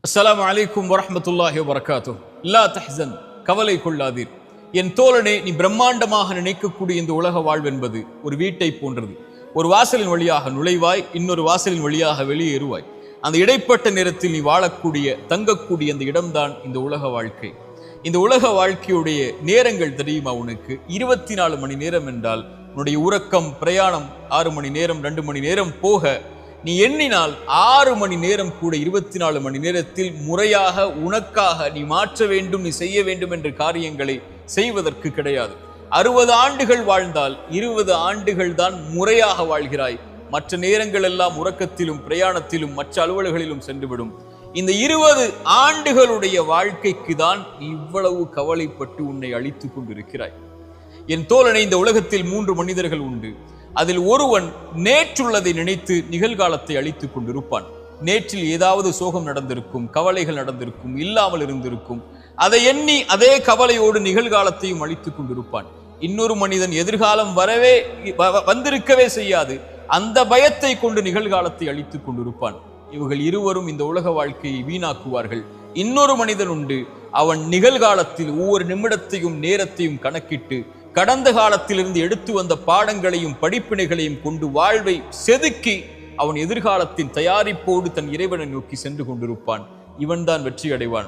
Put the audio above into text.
அஸ்ஸலாமு அலைக்கும் வரஹ்மத்துல்லாஹி வபரகாத்துஹ். லா தஹ்சன், கவலை கொள்ளாதீர் என் தோழனே. நீ பிரம்மாண்டமாக நினைக்கக்கூடிய இந்த உலக வாழ்வென்பது ஒரு வீட்டை போன்றது. ஒரு வாசலின் வழியாக நுழைவாய், இன்னொரு வாசலின் வழியாக வெளியேறுவாய். அந்த இடைப்பட்ட நேரத்தில் நீ வாழக்கூடிய தங்கக்கூடிய அந்த இடம்தான் இந்த உலக வாழ்க்கை. இந்த உலக வாழ்க்கையுடைய நேரங்கள் தெரியுமா உனக்கு? 24 மணி நேரம் என்றால் உன்னுடைய உறக்கம், பிரயாணம் 6 மணி நேரம், 2 மணி நேரம் போக நீ எண்ணினால் 6 மணி நேரம் கூட 24 மணி நேரத்தில் முறையாக உனக்காக நீ மாற்ற வேண்டும், நீ செய்ய வேண்டும் என்ற காரியங்களை செய்வதற்கு கிடையாது. 60 ஆண்டுகள் வாழ்ந்தால் 20 ஆண்டுகள் தான் முறையாக வாழ்கிறாய். மற்ற நேரங்கள் எல்லாம் உறக்கத்திலும் பிரயாணத்திலும் மற்ற அலுவல்களிலும் சென்றுவிடும். இந்த 20 ஆண்டுகளுடைய வாழ்க்கைக்கு தான் இவ்வளவு கவலைப்பட்டு உன்னை அழித்துக் கொண்டிருக்கிறாய். என் தோழனை, இந்த உலகத்தில் 3 மனிதர்கள் உண்டு. அதில் ஒருவன் நேற்றுள்ளதை நினைத்து நிகழ்காலத்தை அழித்துக் கொண்டிருப்பான். நேற்றில் ஏதாவது சோகம் நடந்திருக்கும், கவலைகள் நடந்திருக்கும், இல்லாமல் இருந்திருக்கும். அதை எண்ணி அதே கவலையோடு நிகழ்காலத்தையும் அழித்துக் கொண்டிருப்பான். இன்னொரு மனிதன் எதிர்காலம் வந்திருக்கவே செய்யாது, அந்த பயத்தை கொண்டு நிகழ்காலத்தை அழித்துக் கொண்டிருப்பான். இவர்கள் இருவரும் இந்த உலக வாழ்க்கையை வீணாக்குவார்கள். இன்னொரு மனிதன் உண்டு, அவன் நிகழ்காலத்தில் ஒவ்வொரு நிமிடத்தையும் நேரத்தையும் கணக்கிட்டு கடந்த காலத்திலிருந்து எடுத்து வந்த பாடங்களையும் படிப்பினைகளையும் கொண்டு வாழ்வை செதுக்கி அவன் எதிர்காலத்தின் தயாரிப்போடு தன் இறைவனை நோக்கி சென்று கொண்டிருப்பான். இவன்தான் வெற்றி அடைவான்.